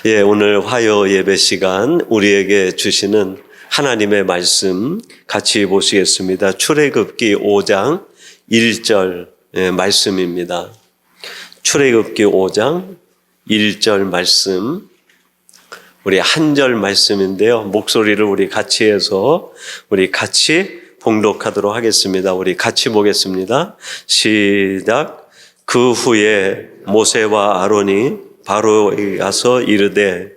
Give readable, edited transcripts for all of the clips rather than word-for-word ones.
오늘 화요 예배 시간 우리에게 주시는 하나님의 말씀 같이 보시겠습니다. 출애굽기 5장 1절 말씀입니다. 출애굽기 5장 1절 말씀, 우리 한 절 말씀인데요. 목소리를 우리 같이 해서 우리 같이 봉독하도록 하겠습니다. 우리 같이 보겠습니다. 시작. 그 후에 모세와 아론이 바로에 가서 이르되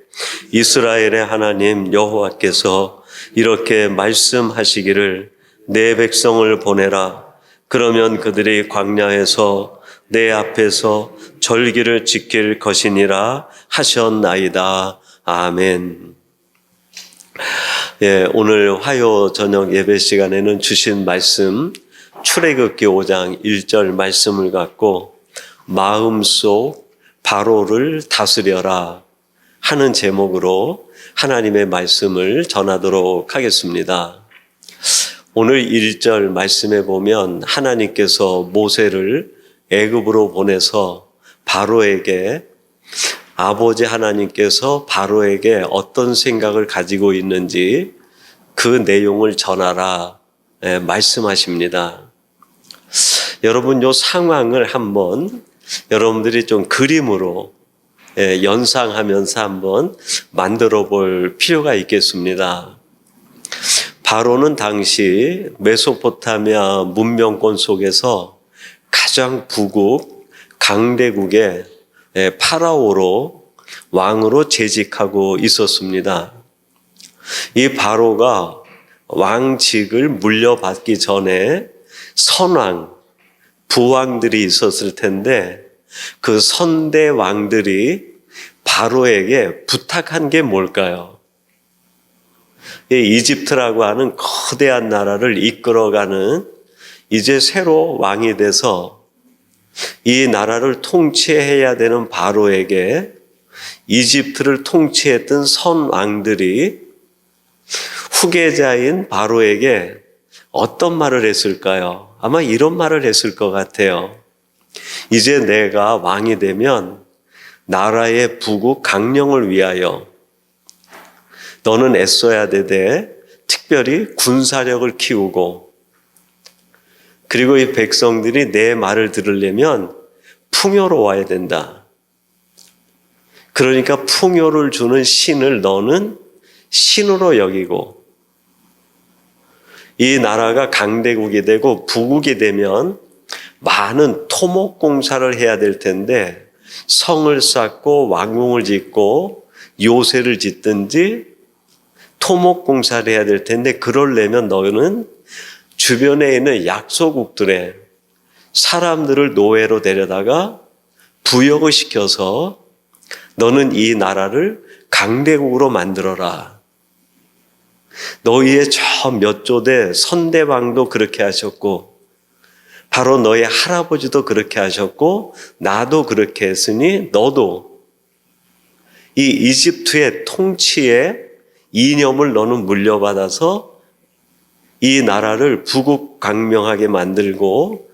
이스라엘의 하나님 여호와께서 이렇게 말씀하시기를 내 백성을 보내라. 그러면 그들이 광야에서 내 앞에서 절기를 지킬 것이니라 하셨나이다. 아멘. 오늘 화요 저녁 예배 시간에는 주신 말씀 출애굽기 5장 1절 말씀을 갖고 마음속 바로를 다스려라 하는 제목으로 하나님의 말씀을 전하도록 하겠습니다. 오늘 1절 말씀에 보면 하나님께서 모세를 애굽으로 보내서 바로에게 아버지 하나님께서 바로에게 어떤 생각을 가지고 있는지 그 내용을 전하라 말씀하십니다. 여러분, 이 상황을 한번 여러분들이 좀 그림으로 연상하면서 한번 만들어 볼 필요가 있겠습니다. 바로는 당시 메소포타미아 문명권 속에서 가장 북국 강대국의 파라오로 왕으로 재직하고 있었습니다. 이 바로가 왕직을 물려받기 전에 선왕, 부왕들이 있었을 텐데 그 선대 왕들이 바로에게 부탁한 게 뭘까요? 이집트라고 하는 거대한 나라를 이끌어가는 이제 새로 왕이 돼서 이 나라를 통치해야 되는 바로에게 이집트를 통치했던 선왕들이 후계자인 바로에게 어떤 말을 했을까요? 아마 이런 말을 했을 것 같아요. 이제 내가 왕이 되면 나라의 부국 강령을 위하여 너는 애써야 되되 특별히 군사력을 키우고, 그리고 이 백성들이 내 말을 들으려면 풍요로워야 된다. 그러니까 풍요를 주는 신을 너는 신으로 여기고, 이 나라가 강대국이 되고 부국이 되면 많은 토목공사를 해야 될 텐데 성을 쌓고 왕궁을 짓고 요새를 짓든지 토목공사를 해야 될 텐데, 그러려면 너는 주변에 있는 약소국들의 사람들을 노예로 데려다가 부역을 시켜서 너는 이 나라를 강대국으로 만들어라. 너희의 저 몇 조대 선대왕도 그렇게 하셨고, 바로 너의 할아버지도 그렇게 하셨고, 나도 그렇게 했으니 너도 이 이집트의 통치의 이념을 너는 물려받아서 이 나라를 부국 강명하게 만들고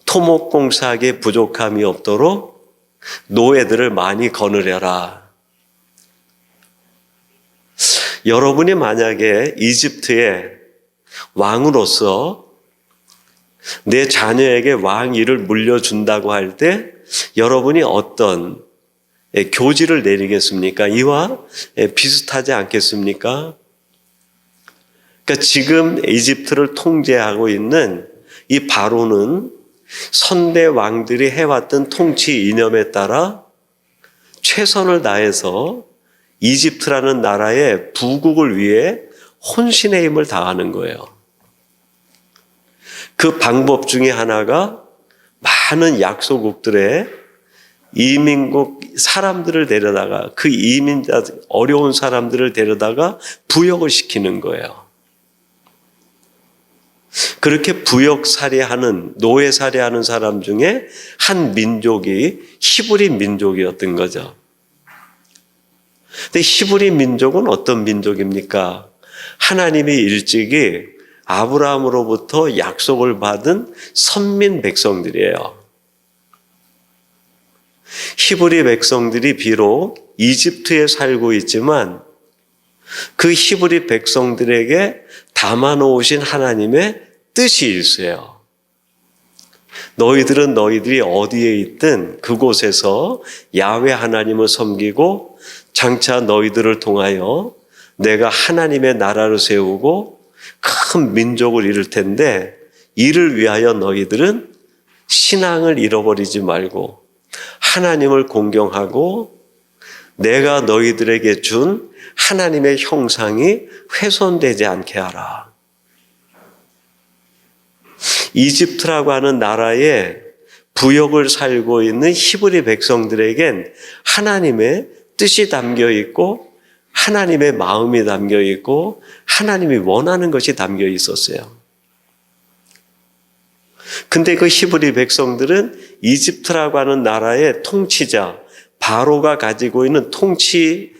토목공사하게 부족함이 없도록 노예들을 많이 거느려라. 여러분이 만약에 이집트의 왕으로서 내 자녀에게 왕위를 물려준다고 할 때 여러분이 어떤 교지를 내리겠습니까? 이와 비슷하지 않겠습니까? 그러니까 지금 이집트를 통제하고 있는 이 바로는 선대 왕들이 해왔던 통치 이념에 따라 최선을 다해서 이집트라는 나라의 부국을 위해 혼신의 힘을 다하는 거예요. 그 방법 중에 하나가 많은 약소국들의 이민국 사람들을 데려다가, 그 이민자 어려운 사람들을 데려다가 부역을 시키는 거예요. 그렇게 부역살이하는, 노예살이하는 사람 중에 한 민족이 히브리 민족이었던 거죠. 근데 히브리 민족은 어떤 민족입니까? 하나님이 일찍이 아브라함으로부터 약속을 받은 선민 백성들이에요. 히브리 백성들이 비록 이집트에 살고 있지만 그 히브리 백성들에게 담아놓으신 하나님의 뜻이 있어요. 너희들은 너희들이 어디에 있든 그곳에서 야훼 하나님을 섬기고 장차 너희들을 통하여 내가 하나님의 나라를 세우고 큰 민족을 이룰 텐데 이를 위하여 너희들은 신앙을 잃어버리지 말고 하나님을 공경하고 내가 너희들에게 준 하나님의 형상이 훼손되지 않게 하라. 이집트라고 하는 나라에 부역을 살고 있는 히브리 백성들에겐 하나님의 뜻이 담겨 있고 하나님의 마음이 담겨 있고 하나님이 원하는 것이 담겨 있었어요. 근데 그 히브리 백성들은 이집트라고 하는 나라의 통치자 바로가 가지고 있는 통치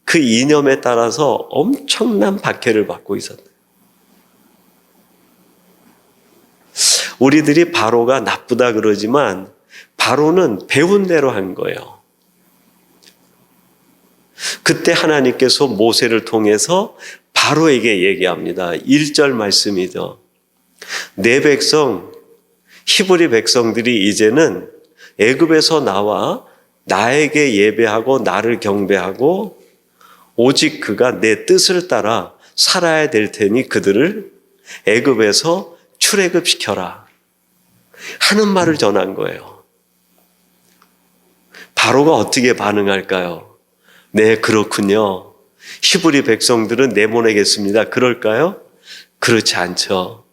그 이념에 따라서 엄청난 박해를 받고 있었다. 우리들이 바로가 나쁘다 그러지만 바로는 배운 대로 한 거예요. 그때 하나님께서 모세를 통해서 바로에게 얘기합니다. 1절 말씀이죠. 내 백성 히브리 백성들이 이제는 애굽에서 나와 나에게 예배하고 나를 경배하고 오직 그가 내 뜻을 따라 살아야 될 테니 그들을 애굽에서 출애굽시켜라 하는 말을 전한 거예요. 바로가 어떻게 반응할까요? 네, 그렇군요. 히브리 백성들은 내보내겠습니다. 그럴까요? 그렇지 않죠.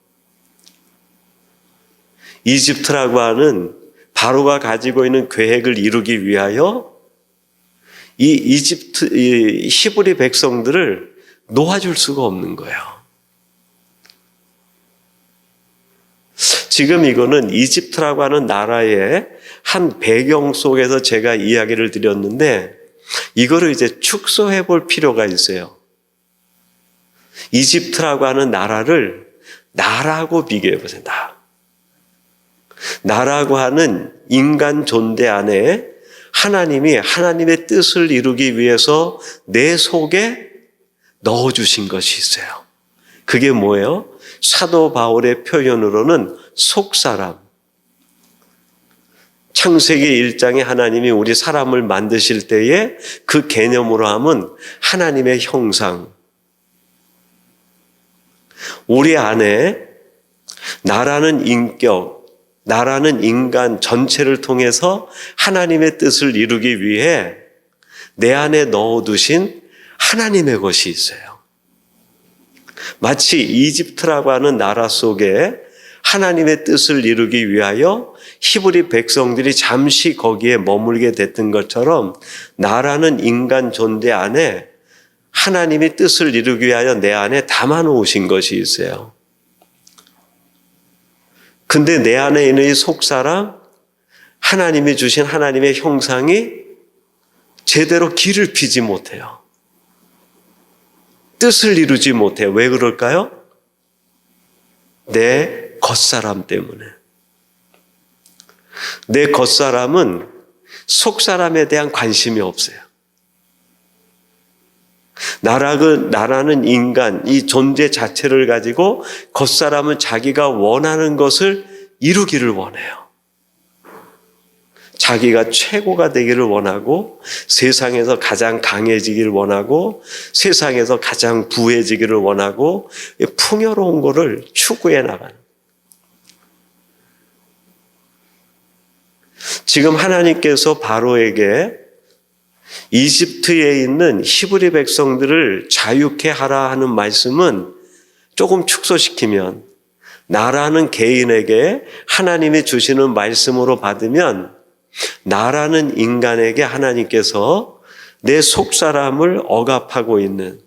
이집트라고 하는 바로가 가지고 있는 계획을 이루기 위하여 이 히브리 백성들을 놓아줄 수가 없는 거예요. 지금 이거는 이집트라고 하는 나라의 한 배경 속에서 제가 이야기를 드렸는데 이거를 이제 축소해 볼 필요가 있어요. 이집트라고 하는 나라를 나라고 비교해 보세요. 나라고 하는 인간 존재 안에 하나님이 하나님의 뜻을 이루기 위해서 내 속에 넣어주신 것이 있어요. 그게 뭐예요? 사도 바울의 표현으로는 속사람. 창세기 1장에 하나님이 우리 사람을 만드실 때에 그 개념으로 하면 하나님의 형상. 우리 안에 나라는 인격, 나라는 인간 전체를 통해서 하나님의 뜻을 이루기 위해 내 안에 넣어두신 하나님의 것이 있어요. 마치 이집트라고 하는 나라 속에 하나님의 뜻을 이루기 위하여 히브리 백성들이 잠시 거기에 머물게 됐던 것처럼 나라는 인간 존재 안에 하나님의 뜻을 이루기 위하여 내 안에 담아놓으신 것이 있어요. 근데 내 안에 있는 이 속사람, 하나님이 주신 하나님의 형상이 제대로 길을 피지 못해요. 뜻을 이루지 못해요. 왜 그럴까요? 내 겉사람 때문에. 내 겉사람은 속사람에 대한 관심이 없어요. 나라는 인간, 이 존재 자체를 가지고 겉사람은 자기가 원하는 것을 이루기를 원해요. 자기가 최고가 되기를 원하고 세상에서 가장 강해지기를 원하고 세상에서 가장 부해지기를 원하고 풍요로운 것을 추구해 나가는. 지금 하나님께서 바로에게 이집트에 있는 히브리 백성들을 자유케 하라 하는 말씀은 조금 축소시키면 나라는 개인에게 하나님이 주시는 말씀으로 받으면 나라는 인간에게 하나님께서 내 속사람을 억압하고 있는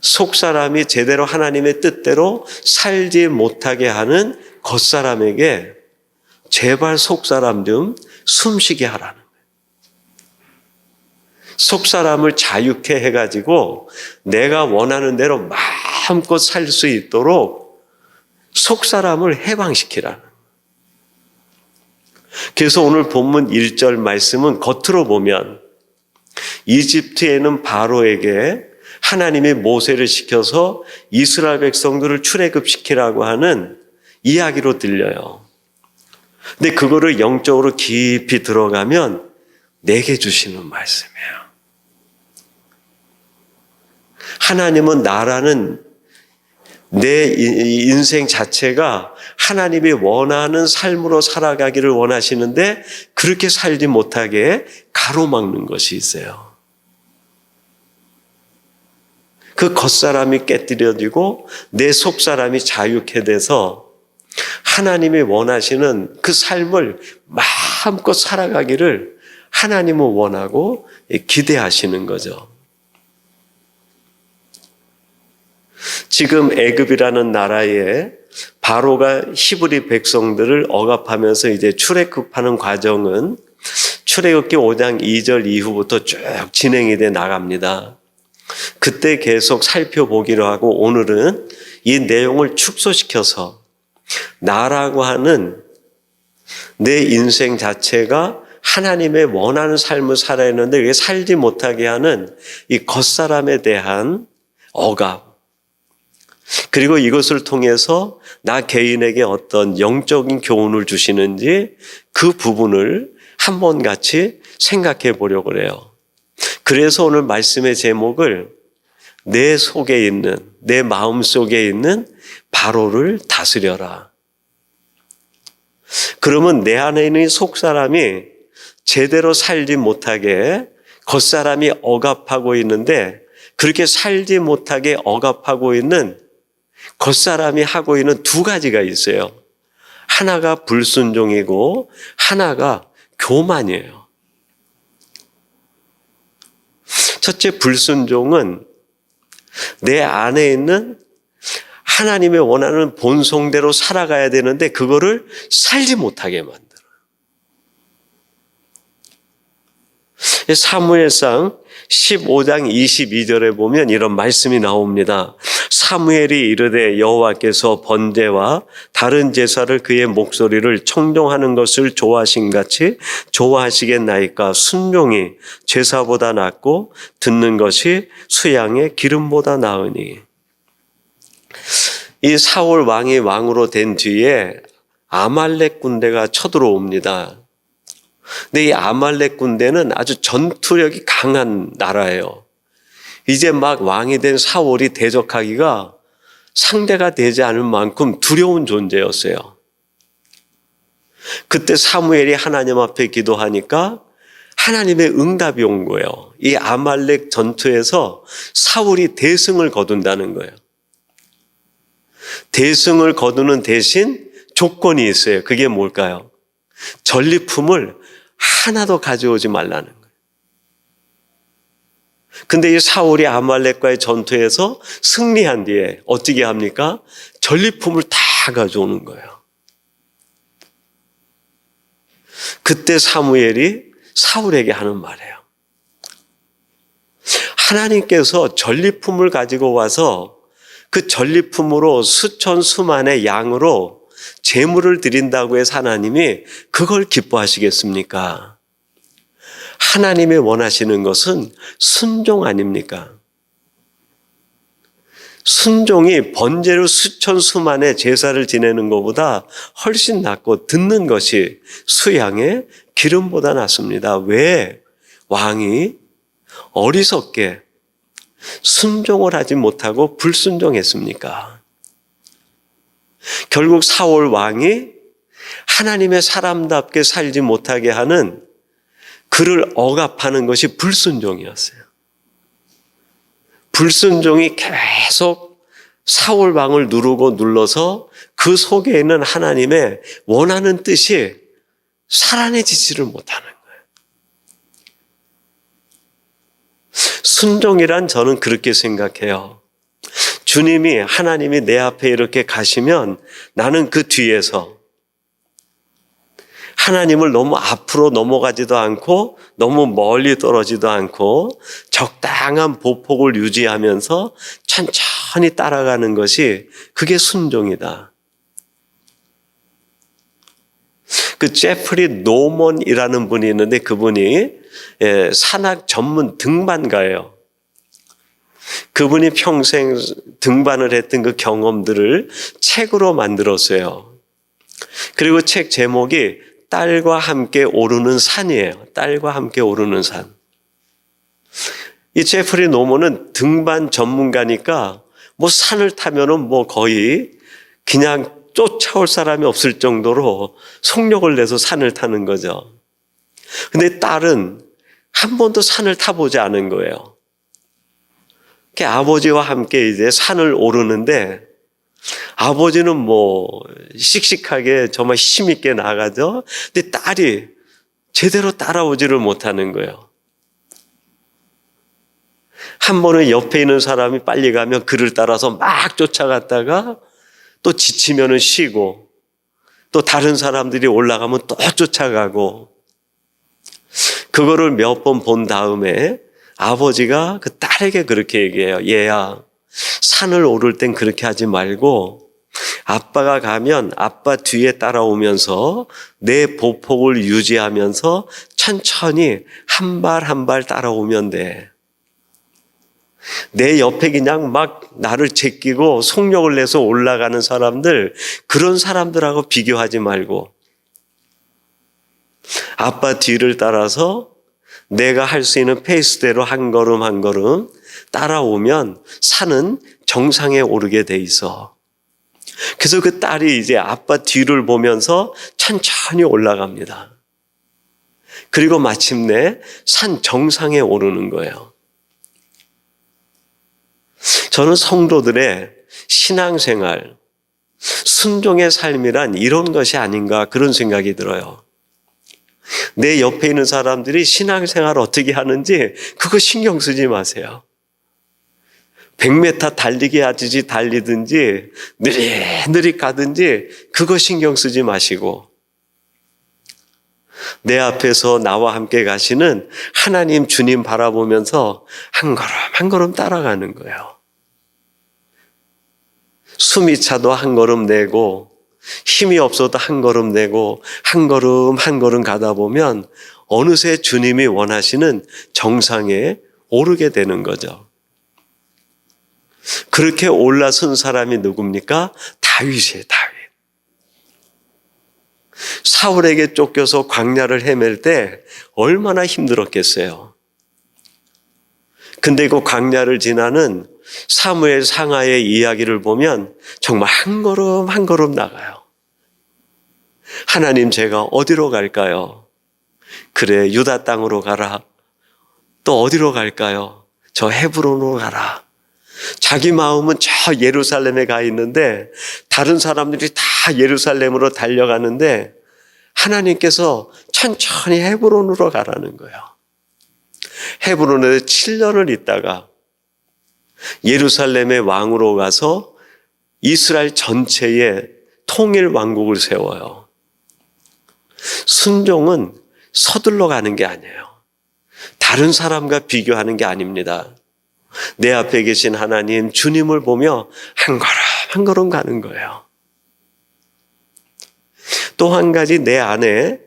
속사람이 제대로 하나님의 뜻대로 살지 못하게 하는 겉사람에게 제발 속사람 좀 숨쉬게 하라는 거예요. 속사람을 자유케 해가지고 내가 원하는 대로 마음껏 살 수 있도록 속사람을 해방시키라는 거예요. 그래서 오늘 본문 1절 말씀은 겉으로 보면 이집트에는 바로에게 하나님이 모세를 시켜서 이스라엘 백성들을 출애굽시키라고 하는 이야기로 들려요. 근데 그거를 영적으로 깊이 들어가면 내게 주시는 말씀이에요. 하나님은 나라는 내 인생 자체가 하나님이 원하는 삶으로 살아가기를 원하시는데 그렇게 살지 못하게 가로막는 것이 있어요. 그 겉사람이 깨뜨려지고 내 속사람이 자유케 돼서 하나님이 원하시는 그 삶을 마음껏 살아가기를 하나님은 원하고 기대하시는 거죠. 지금 애굽이라는 나라에 바로가 히브리 백성들을 억압하면서 이제 출애굽하는 과정은 출애굽기 5장 2절 이후부터 쭉 진행이 돼 나갑니다. 그때 계속 살펴보기로 하고 오늘은 이 내용을 축소시켜서 나라고 하는 내 인생 자체가 하나님의 원하는 삶을 살아야 하는데 그게 살지 못하게 하는 이 겉사람에 대한 억압, 그리고 이것을 통해서 나 개인에게 어떤 영적인 교훈을 주시는지 그 부분을 한번 같이 생각해 보려고 그래요. 그래서 오늘 말씀의 제목을 내 속에 있는, 내 마음 속에 있는 바로를 다스려라. 그러면 내 안에 있는 속사람이 제대로 살지 못하게 겉사람이 억압하고 있는데 그렇게 살지 못하게 억압하고 있는 겉사람이 하고 있는 두 가지가 있어요. 하나가 불순종이고 하나가 교만이에요. 첫째 불순종은 내 안에 있는 하나님의 원하는 본성대로 살아가야 되는데 그거를 살지 못하게 만들어요. 사무엘상 15장 22절에 보면 이런 말씀이 나옵니다. 사무엘이 이르되 여호와께서 번제와 다른 제사를 그의 목소리를 청종하는 것을 좋아하신 같이 좋아하시겠나이까. 순종이 제사보다 낫고 듣는 것이 수양의 기름보다 나으니. 이 사울 왕이 왕으로 된 뒤에 아말렉 군대가 쳐들어옵니다. 근데 이 아말렉 군대는 아주 전투력이 강한 나라예요. 이제 막 왕이 된 사울이 대적하기가 상대가 되지 않을 만큼 두려운 존재였어요. 그때 사무엘이 하나님 앞에 기도하니까 하나님의 응답이 온 거예요. 이 아말렉 전투에서 사울이 대승을 거둔다는 거예요. 대승을 거두는 대신 조건이 있어요. 그게 뭘까요? 전리품을 하나도 가져오지 말라는 거예요. 근데 이 사울이 아말렉과의 전투에서 승리한 뒤에 어떻게 합니까? 전리품을 다 가져오는 거예요. 그때 사무엘이 사울에게 하는 말이에요. 하나님께서 전리품을 가지고 와서 그 전리품으로 수천 수만의 양으로 제물을 드린다고 해서 하나님이 그걸 기뻐하시겠습니까? 하나님이 원하시는 것은 순종 아닙니까? 순종이 번제로 수천 수만의 제사를 지내는 것보다 훨씬 낫고 듣는 것이 수양의 기름보다 낫습니다. 왜 왕이 어리석게 순종을 하지 못하고 불순종했습니까? 결국 사울 왕이 하나님의 사람답게 살지 못하게 하는 그를 억압하는 것이 불순종이었어요. 불순종이 계속 사울 왕을 누르고 눌러서 그 속에 있는 하나님의 원하는 뜻이 살아내지지를 못하는 거예요. 순종이란 저는 그렇게 생각해요. 주님이 하나님이 내 앞에 이렇게 가시면 나는 그 뒤에서 하나님을 너무 앞으로 넘어가지도 않고 너무 멀리 떨어지도 않고 적당한 보폭을 유지하면서 천천히 따라가는 것이 그게 순종이다. 그 제프리 노먼이라는 분이 있는데 그분이 산악 전문 등반가예요. 그분이 평생 등반을 했던 그 경험들을 책으로 만들었어요. 그리고 책 제목이 딸과 함께 오르는 산이에요. 딸과 함께 오르는 산. 이 제프리 노먼은 등반 전문가니까 뭐 산을 타면은 뭐 거의 그냥 쫓아올 사람이 없을 정도로 속력을 내서 산을 타는 거죠. 근데 딸은 한 번도 산을 타보지 않은 거예요. 아버지와 함께 이제 산을 오르는데 아버지는 뭐 씩씩하게 정말 힘있게 나가죠. 근데 딸이 제대로 따라오지를 못하는 거예요. 한 번은 옆에 있는 사람이 빨리 가면 그를 따라서 막 쫓아갔다가 또 지치면은 쉬고 또 다른 사람들이 올라가면 또 쫓아가고 그거를 몇 번 본 다음에 아버지가 그 딸에게 그렇게 얘기해요. 얘야, 산을 오를 땐 그렇게 하지 말고 아빠가 가면 아빠 뒤에 따라오면서 내 보폭을 유지하면서 천천히 한 발 한 발 따라오면 돼. 내 옆에 그냥 막 나를 제끼고 속력을 내서 올라가는 사람들, 그런 사람들하고 비교하지 말고 아빠 뒤를 따라서 내가 할 수 있는 페이스대로 한 걸음 한 걸음 따라오면 산은 정상에 오르게 돼 있어. 그래서 그 딸이 이제 아빠 뒤를 보면서 천천히 올라갑니다. 그리고 마침내 산 정상에 오르는 거예요. 저는 성도들의 신앙생활, 순종의 삶이란 이런 것이 아닌가 그런 생각이 들어요. 내 옆에 있는 사람들이 신앙생활 어떻게 하는지 그거 신경 쓰지 마세요. 100m 달리기 하듯이 달리든지 느릿느릿 가든지 그거 신경 쓰지 마시고 내 앞에서 나와 함께 가시는 하나님 주님 바라보면서 한 걸음 한 걸음 따라가는 거예요. 숨이 차도 한 걸음 내고 힘이 없어도 한 걸음 내고 한 걸음 가다 보면 어느새 주님이 원하시는 정상에 오르게 되는 거죠. 그렇게 올라선 사람이 누굽니까? 다윗이에요. 다윗. 사울에게 쫓겨서 광야를 헤맬 때 얼마나 힘들었겠어요. 근데 그 광야를 지나는 사무엘 상하의 이야기를 보면 정말 한 걸음 한 걸음 나가요. 하나님, 제가 어디로 갈까요? 그래, 유다 땅으로 가라. 또 어디로 갈까요? 저 헤브론으로 가라. 자기 마음은 저 예루살렘에 가 있는데 다른 사람들이 다 예루살렘으로 달려가는데 하나님께서 천천히 헤브론으로 가라는 거예요. 헤브론에 7년을 있다가 예루살렘의 왕으로 가서 이스라엘 전체의 통일 왕국을 세워요. 순종은 서둘러 가는 게 아니에요. 다른 사람과 비교하는 게 아닙니다. 내 앞에 계신 하나님, 주님을 보며 한 걸음 한 걸음 가는 거예요. 또 한 가지 내 안에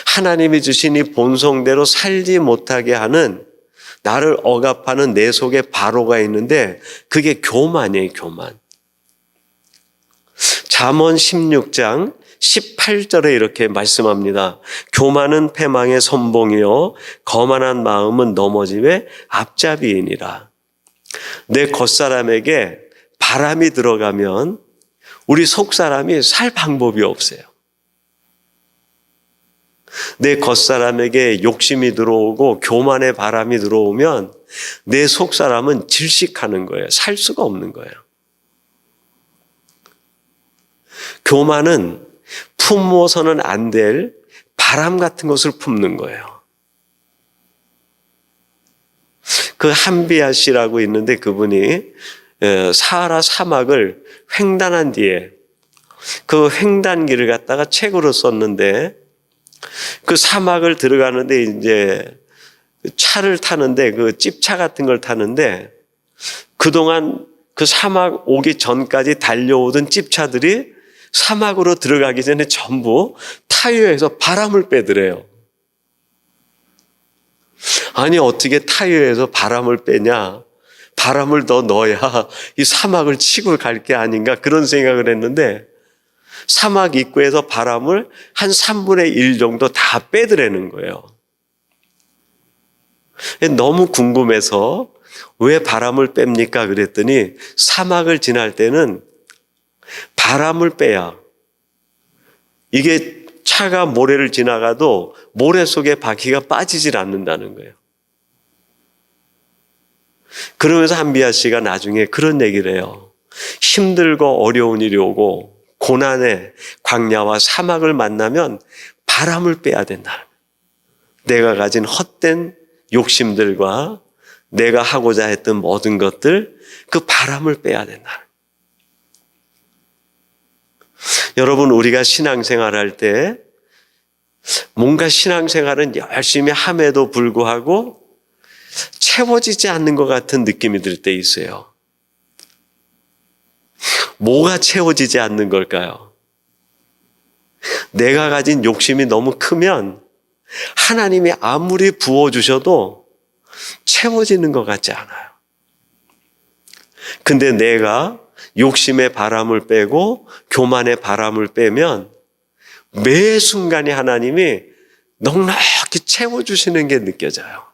하나님이 주신 이 본성대로 살지 못하게 하는, 나를 억압하는 내 속에 바로가 있는데 그게 교만이에요. 교만. 잠언 16장 18절에 이렇게 말씀합니다. 교만은 패망의 선봉이요 거만한 마음은 넘어짐의 앞잡이이니라. 내 겉사람에게 바람이 들어가면 우리 속사람이 살 방법이 없어요. 내 겉사람에게 욕심이 들어오고 교만의 바람이 들어오면 내 속사람은 질식하는 거예요. 살 수가 없는 거예요. 교만은 품어서는 안 될 바람 같은 것을 품는 거예요. 그 한비아 씨라고 있는데 그분이 사하라 사막을 횡단한 뒤에 그 횡단길을 갖다가 책으로 썼는데 그 사막을 들어가는데 이제 차를 타는데 그 찝차 같은 걸 타는데 그동안 그 사막 오기 전까지 달려오던 찝차들이 사막으로 들어가기 전에 전부 타이어에서 바람을 빼더래요. 아니 어떻게 타이어에서 바람을 빼냐? 바람을 더 넣어야 이 사막을 치고 갈 게 아닌가 그런 생각을 했는데 사막 입구에서 바람을 한 3분의 1 정도 다 빼더라는 거예요. 너무 궁금해서 왜 바람을 뺍니까? 그랬더니 사막을 지날 때는 바람을 빼야 이게 차가 모래를 지나가도 모래 속에 바퀴가 빠지질 않는다는 거예요. 그러면서 한비아 씨가 나중에 그런 얘기를 해요. 힘들고 어려운 일이 오고 고난의 광야와 사막을 만나면 바람을 빼야 된다. 내가 가진 헛된 욕심들과 내가 하고자 했던 모든 것들, 그 바람을 빼야 된다. 여러분, 우리가 신앙생활할 때 뭔가 신앙생활은 열심히 함에도 불구하고 채워지지 않는 것 같은 느낌이 들 때 있어요. 뭐가 채워지지 않는 걸까요? 내가 가진 욕심이 너무 크면 하나님이 아무리 부어주셔도 채워지는 것 같지 않아요. 근데 내가 욕심의 바람을 빼고 교만의 바람을 빼면 매 순간에 하나님이 넉넉히 채워주시는 게 느껴져요.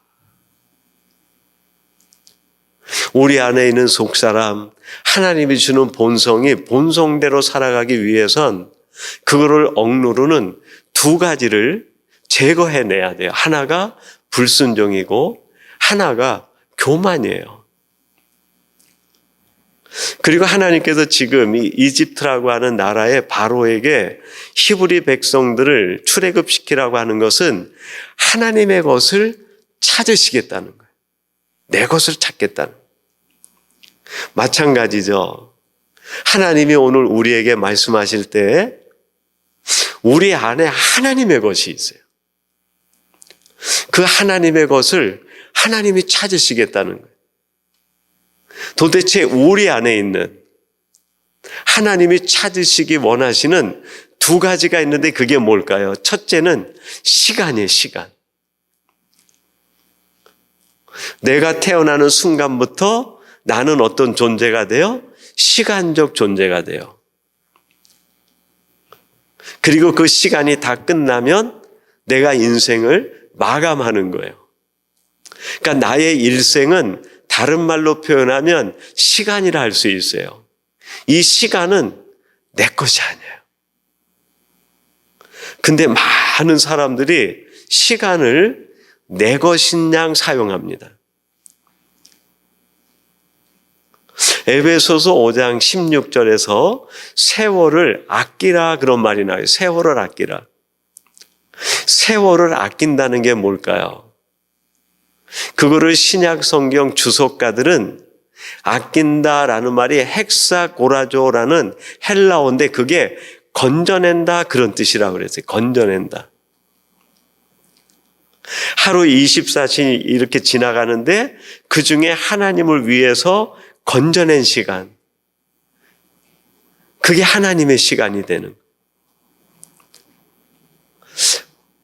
우리 안에 있는 속사람, 하나님이 주는 본성이 본성대로 살아가기 위해선 그거를 억누르는 두 가지를 제거해내야 돼요. 하나가 불순종이고 하나가 교만이에요. 그리고 하나님께서 지금 이 이집트라고 하는 나라의 바로에게 히브리 백성들을 출애굽시키라고 하는 것은 하나님의 것을 찾으시겠다는 거예요. 내 것을 찾겠다는 거예요. 마찬가지죠. 하나님이 오늘 우리에게 말씀하실 때 우리 안에 하나님의 것이 있어요. 그 하나님의 것을 하나님이 찾으시겠다는 거예요. 도대체 우리 안에 있는 하나님이 찾으시기 원하시는 두 가지가 있는데 그게 뭘까요? 첫째는 시간이에요, 시간. 내가 태어나는 순간부터 나는 어떤 존재가 돼요? 시간적 존재가 돼요. 그리고 그 시간이 다 끝나면 내가 인생을 마감하는 거예요. 그러니까 나의 일생은 다른 말로 표현하면 시간이라 할 수 있어요. 이 시간은 내 것이 아니에요. 근데 많은 사람들이 시간을 내 것인 양 사용합니다. 에베소서 5장 16절에서 세월을 아끼라 그런 말이 나와요. 세월을 아끼라. 세월을 아낀다는 게 뭘까요? 그거를 신약 성경 주석가들은 아낀다라는 말이 헥사고라조라는 헬라어인데 그게 건져낸다 그런 뜻이라고 그랬어요. 건져낸다. 하루 24시간이 이렇게 지나가는데 그중에 하나님을 위해서 건져낸 시간, 그게 하나님의 시간이 되는.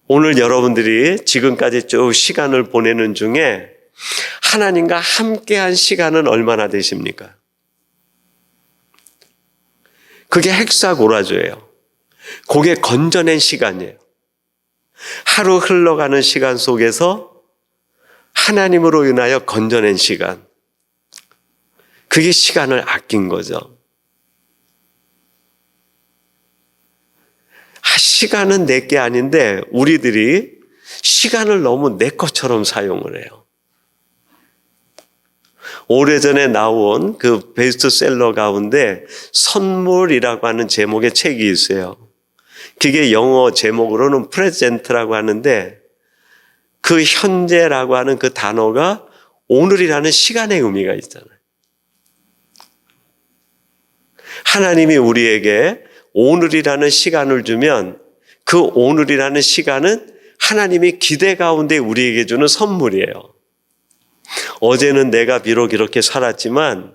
오늘 여러분들이 지금까지 쭉 시간을 보내는 중에 하나님과 함께한 시간은 얼마나 되십니까? 그게 헥사고라조예요. 그게 건져낸 시간이에요. 하루 흘러가는 시간 속에서 하나님으로 인하여 건져낸 시간, 그게 시간을 아낀 거죠. 시간은 내 게 아닌데 우리들이 시간을 너무 내 것처럼 사용을 해요. 오래전에 나온 그 베스트셀러 가운데 선물이라고 하는 제목의 책이 있어요. 그게 영어 제목으로는 프레젠트라고 하는데 그 현재라고 하는 그 단어가 오늘이라는 시간의 의미가 있잖아요. 하나님이 우리에게 오늘이라는 시간을 주면 그 오늘이라는 시간은 하나님이 기대 가운데 우리에게 주는 선물이에요. 어제는 내가 비록 이렇게 살았지만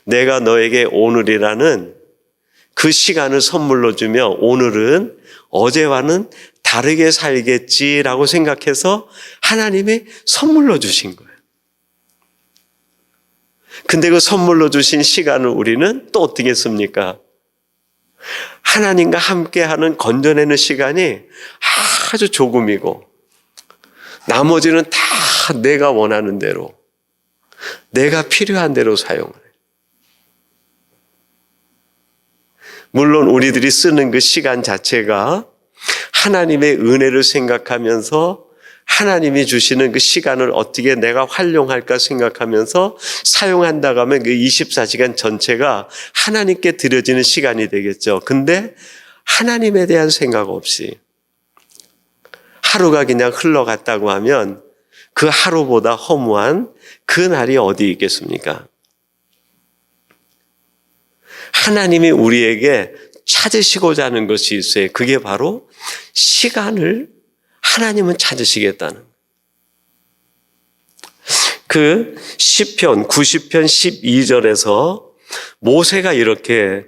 내가 너에게 오늘이라는 그 시간을 선물로 주며 오늘은 어제와는 바르게 살겠지라고 생각해서 하나님이 선물로 주신 거예요. 근데 그 선물로 주신 시간을 우리는 또 어떻게 씁니까? 하나님과 함께하는 건져내는 시간이 아주 조금이고 나머지는 다 내가 원하는 대로, 내가 필요한 대로 사용을 해요. 물론 우리들이 쓰는 그 시간 자체가 하나님의 은혜를 생각하면서 하나님이 주시는 그 시간을 어떻게 내가 활용할까 생각하면서 사용한다고 하면 그 24시간 전체가 하나님께 드려지는 시간이 되겠죠. 근데 하나님에 대한 생각 없이 하루가 그냥 흘러갔다고 하면 그 하루보다 허무한 그 날이 어디 있겠습니까? 하나님이 우리에게 찾으시고자 하는 것이 있어요. 그게 바로 시간을 하나님은 찾으시겠다는. 그 시편 90편 12절에서 모세가 이렇게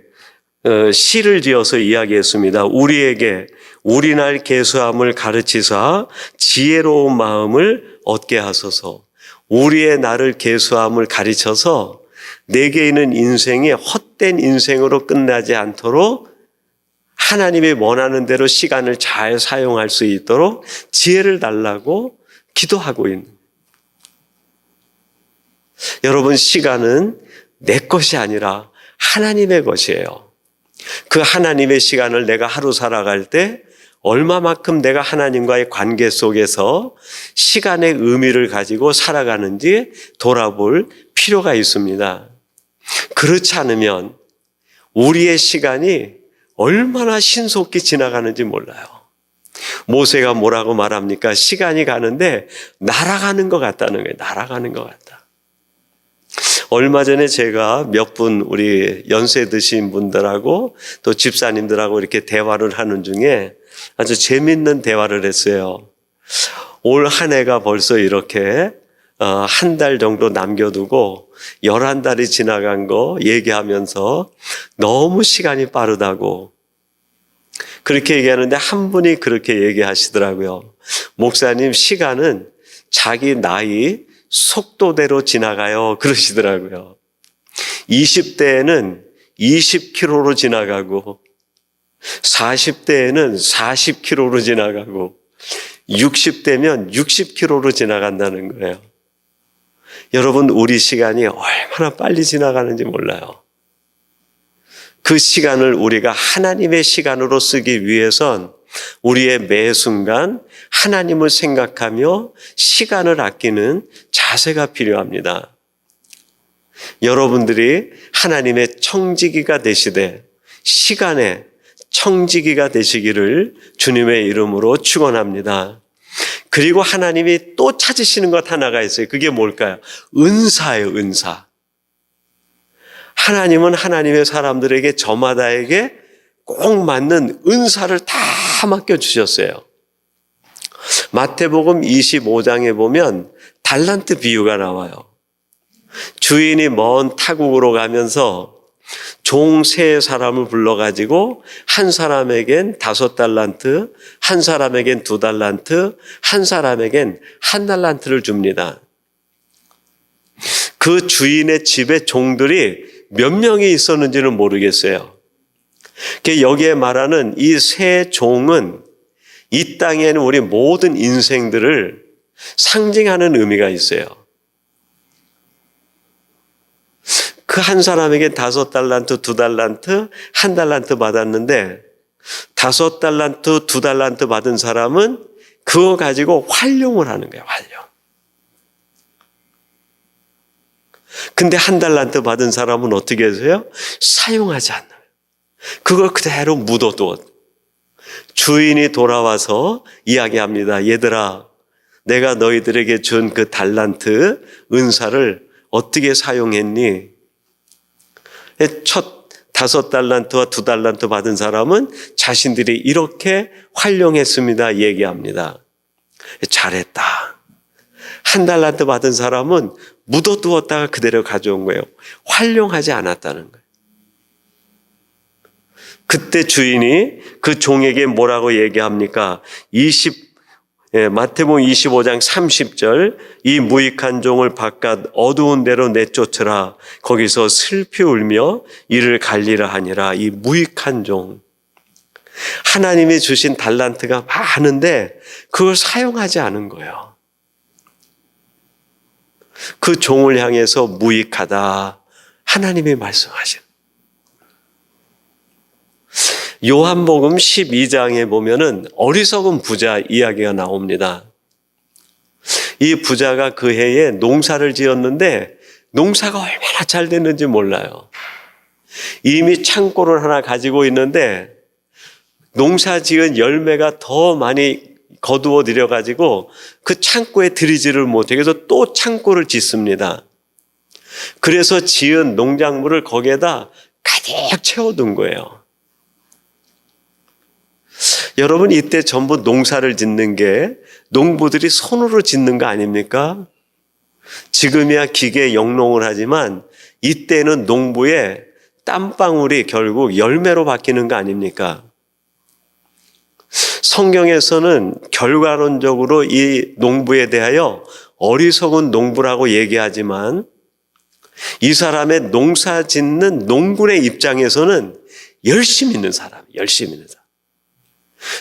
시를 지어서 이야기했습니다. 우리에게 우리날 계수함을 가르치사 지혜로운 마음을 얻게 하소서. 우리의 날을 계수함을 가르쳐서 내게 있는 인생이 헛된 인생으로 끝나지 않도록 하나님이 원하는 대로 시간을 잘 사용할 수 있도록 지혜를 달라고 기도하고 있는. 여러분, 시간은 내 것이 아니라 하나님의 것이에요. 그 하나님의 시간을 내가 하루 살아갈 때 얼마만큼 내가 하나님과의 관계 속에서 시간의 의미를 가지고 살아가는지 돌아볼 필요가 있습니다. 그렇지 않으면 우리의 시간이 얼마나 신속히 지나가는지 몰라요. 모세가 뭐라고 말합니까? 시간이 가는데 날아가는 것 같다는 거예요. 날아가는 것 같다. 얼마 전에 제가 몇 분 우리 연세 드신 분들하고 또 집사님들하고 이렇게 대화를 하는 중에 아주 재밌는 대화를 했어요. 올 한 해가 벌써 이렇게 한 달 정도 남겨두고 11달이 지나간 거 얘기하면서 너무 시간이 빠르다고 그렇게 얘기하는데 한 분이 그렇게 얘기하시더라고요. 목사님, 시간은 자기 나이 속도대로 지나가요. 그러시더라고요. 20대에는 20km로 지나가고 40대에는 40km로 지나가고 60대면 60km로 지나간다는 거예요. 여러분, 우리 시간이 얼마나 빨리 지나가는지 몰라요. 그 시간을 우리가 하나님의 시간으로 쓰기 위해선 우리의 매 순간 하나님을 생각하며 시간을 아끼는 자세가 필요합니다. 여러분들이 하나님의 청지기가 되시되 시간의 청지기가 되시기를 주님의 이름으로 축원합니다. 그리고 하나님이 또 찾으시는 것 하나가 있어요. 그게 뭘까요? 은사예요, 은사. 하나님은 하나님의 사람들에게 저마다에게 꼭 맞는 은사를 다 맡겨주셨어요. 마태복음 25장에 보면 달란트 비유가 나와요. 주인이 먼 타국으로 가면서 종 3사람을 불러가지고 한 사람에겐 5달란트, 한 사람에겐 2달란트, 한 사람에겐 1달란트를 줍니다. 그 주인의 집에 종들이 몇 명이 있었는지는 모르겠어요. 여기에 말하는 이 3종은 이 땅에는 우리 모든 인생들을 상징하는 의미가 있어요. 그 한 사람에게 5달란트, 2달란트, 1달란트 받았는데 5달란트, 2달란트 받은 사람은 그거 가지고 활용을 하는 거예요. 활용. 근데 1달란트 받은 사람은 어떻게 해서요? 사용하지 않는 거예요. 그걸 그대로 묻어두었. 주인이 돌아와서 이야기합니다. 얘들아, 내가 너희들에게 준 그 달란트 은사를 어떻게 사용했니? 첫 5달란트와 2달란트 받은 사람은 자신들이 이렇게 활용했습니다. 얘기합니다. 잘했다. 1달란트 받은 사람은 묻어두었다가 그대로 가져온 거예요. 활용하지 않았다는 거예요. 그때 주인이 그 종에게 뭐라고 얘기합니까? 마태복음 25장 30절, 이 무익한 종을 바깥 어두운 데로 내쫓으라. 거기서 슬피 울며 이를 갈리라 하니라. 이 무익한 종. 하나님이 주신 달란트가 많은데 그걸 사용하지 않은 거예요. 그 종을 향해서 무익하다. 하나님이 말씀하신. 요한복음 12장에 보면은 어리석은 부자 이야기가 나옵니다. 이 부자가 그 해에 농사를 지었는데 농사가 얼마나 잘 됐는지 몰라요. 이미 창고를 하나 가지고 있는데 농사 지은 열매가 더 많이 거두어 들여가지고 그 창고에 들이지를 못해. 그래서 또 창고를 짓습니다. 그래서 지은 농작물을 거기에다 가득 채워둔 거예요. 여러분, 이때 전부 농사를 짓는 게 농부들이 손으로 짓는 거 아닙니까? 지금이야 기계 영농을 하지만 이때는 농부의 땀방울이 결국 열매로 바뀌는 거 아닙니까? 성경에서는 결과론적으로 이 농부에 대하여 어리석은 농부라고 얘기하지만 이 사람의 농사 짓는 농군의 입장에서는 열심히 있는 사람, 열심히 있는 사람.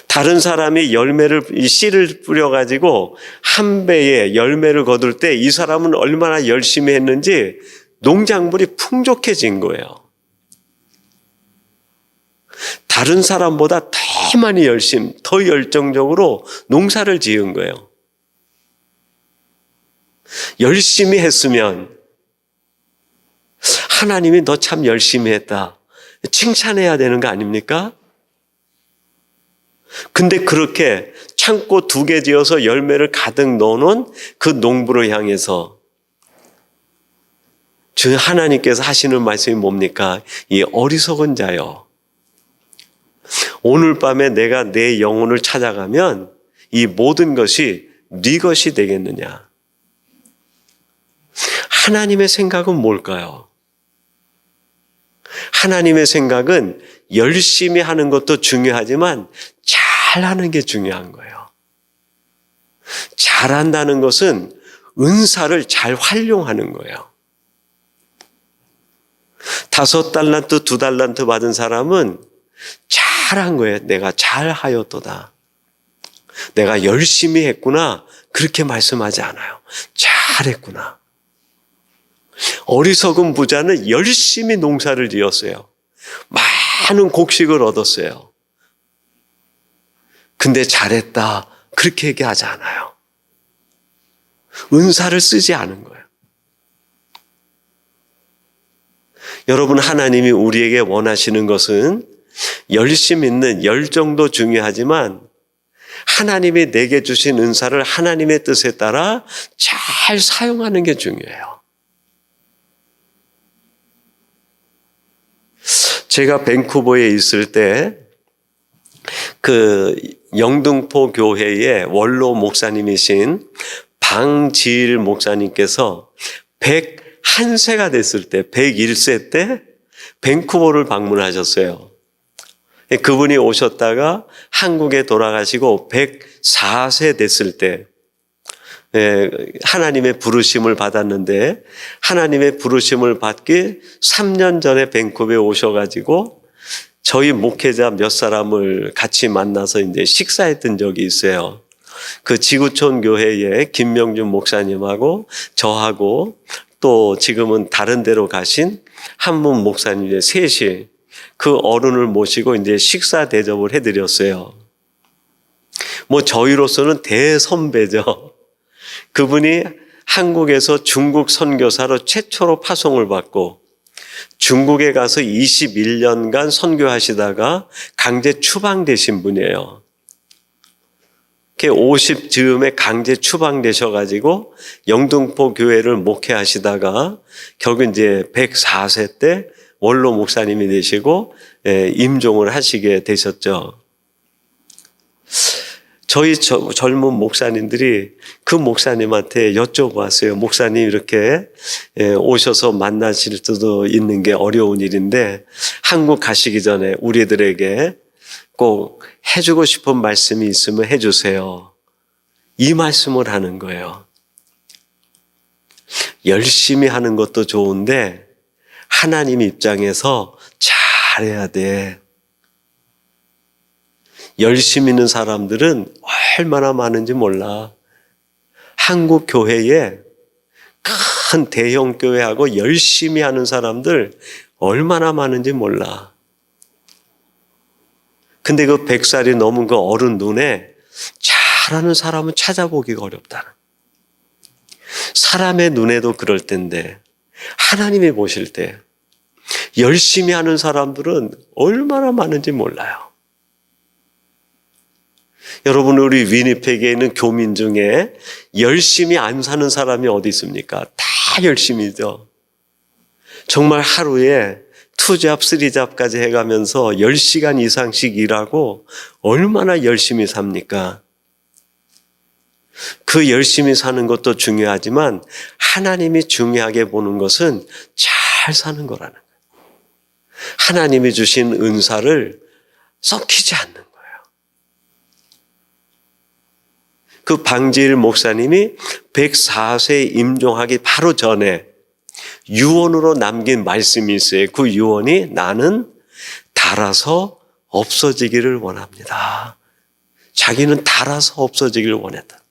다른 사람이 씨를 뿌려가지고 한 배의 열매를 거둘 때 이 사람은 얼마나 열심히 했는지 농작물이 풍족해진 거예요. 다른 사람보다 더 많이 더 열정적으로 농사를 지은 거예요. 열심히 했으면 하나님이 너 참 열심히 했다. 칭찬해야 되는 거 아닙니까? 근데 그렇게 창고 2개 지어서 열매를 가득 넣어놓은 그 농부를 향해서 주 하나님께서 하시는 말씀이 뭡니까? 이 어리석은 자여. 오늘 밤에 내가 내 영혼을 찾아가면 이 모든 것이 네 것이 되겠느냐? 하나님의 생각은 뭘까요? 하나님의 생각은 열심히 하는 것도 중요하지만 잘하는 게 중요한 거예요. 잘한다는 것은 은사를 잘 활용하는 거예요. 5달란트, 2달란트 받은 사람은 잘한 거예요. 내가 잘하였도다. 내가 열심히 했구나. 그렇게 말씀하지 않아요. 잘했구나. 어리석은 부자는 열심히 농사를 지었어요. 많은 곡식을 얻었어요. 근데 잘했다. 그렇게 얘기하지 않아요. 은사를 쓰지 않은 거예요. 여러분, 하나님이 우리에게 원하시는 것은 열심 있는 열정도 중요하지만 하나님이 내게 주신 은사를 하나님의 뜻에 따라 잘 사용하는 게 중요해요. 제가 밴쿠버에 있을 때 그 영등포 교회의 원로 목사님이신 방지일 목사님께서 101세가 됐을 때, 101세 때 밴쿠버를 방문하셨어요. 그분이 오셨다가 한국에 돌아가시고 104세 됐을 때 하나님의 부르심을 받았는데, 하나님의 부르심을 받기 3년 전에 밴쿠버에 오셔가지고 저희 목회자 몇 사람을 같이 만나서 이제 식사했던 적이 있어요. 그 지구촌 교회의 김명준 목사님하고 저하고 또 지금은 다른 데로 가신 한문 목사님 셋이 그 어른을 모시고 이제 식사 대접을 해드렸어요. 뭐 저희로서는 대선배죠. 그분이 한국에서 중국 선교사로 최초로 파송을 받고 중국에 가서 21년간 선교하시다가 강제 추방되신 분이에요. 50 즈음에 강제 추방되셔가지고 영등포 교회를 목회하시다가 결국 이제 104세 때 원로 목사님이 되시고 임종을 하시게 되셨죠. 저희 젊은 목사님들이 그 목사님한테 여쭤봤어요. 목사님 이렇게 오셔서 만나실 수도 있는 게 어려운 일인데 한국 가시기 전에 우리들에게 꼭 해주고 싶은 말씀이 있으면 해주세요. 이 말씀을 하는 거예요. 열심히 하는 것도 좋은데 하나님 입장에서 잘해야 돼. 열심히 있는 사람들은 얼마나 많은지 몰라. 한국 교회에 큰 대형 교회하고 열심히 하는 사람들 얼마나 많은지 몰라. 근데 그 100살이 넘은 그 어른 눈에 잘하는 사람은 찾아보기가 어렵다. 사람의 눈에도 그럴 텐데 하나님이 보실 때 열심히 하는 사람들은 얼마나 많은지 몰라요. 여러분, 우리 위니펙에 있는 교민 중에 열심히 안 사는 사람이 어디 있습니까? 다 열심히죠. 정말 하루에 2잡, 3잡까지 해가면서 10시간 이상씩 일하고 얼마나 열심히 삽니까? 그 열심히 사는 것도 중요하지만 하나님이 중요하게 보는 것은 잘 사는 거라는 거예요. 하나님이 주신 은사를 썩히지 않는 거예요. 그 방지일 목사님이 104세 임종하기 바로 전에 유언으로 남긴 말씀이 있어요. 그 유언이 나는 닳아서 없어지기를 원합니다. 자기는 닳아서 없어지기를 원했다.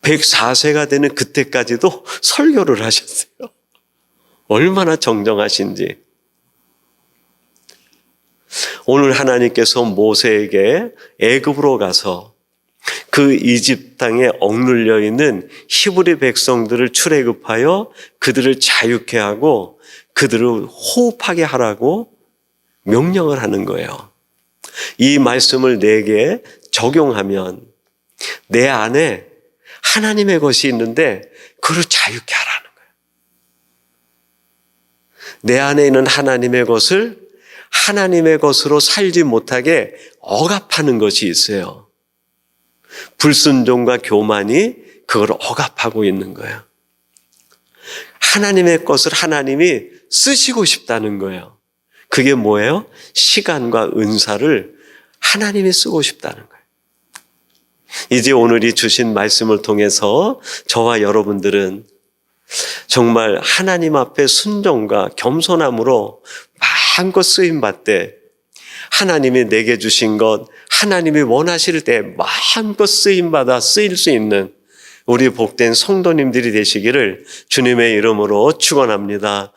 104세가 되는 그때까지도 설교를 하셨어요. 얼마나 정정하신지. 오늘 하나님께서 모세에게 애굽으로 가서 그 이집 땅에 억눌려 있는 히브리 백성들을 출애굽하여 그들을 자유케 하고 그들을 호흡하게 하라고 명령을 하는 거예요. 이 말씀을 내게 적용하면 내 안에 하나님의 것이 있는데 그를 자유케 하라는 거예요. 내 안에 있는 하나님의 것을 하나님의 것으로 살지 못하게 억압하는 것이 있어요. 불순종과 교만이 그걸 억압하고 있는 거예요. 하나님의 것을 하나님이 쓰시고 싶다는 거예요. 그게 뭐예요? 시간과 은사를 하나님이 쓰고 싶다는 거예요. 이제 오늘이 주신 말씀을 통해서 저와 여러분들은 정말 하나님 앞에 순종과 겸손함으로 마음껏 쓰임받되 하나님이 내게 주신 것, 하나님이 원하실 때 마음껏 쓰임받아 쓰일 수 있는 우리 복된 성도님들이 되시기를 주님의 이름으로 축원합니다.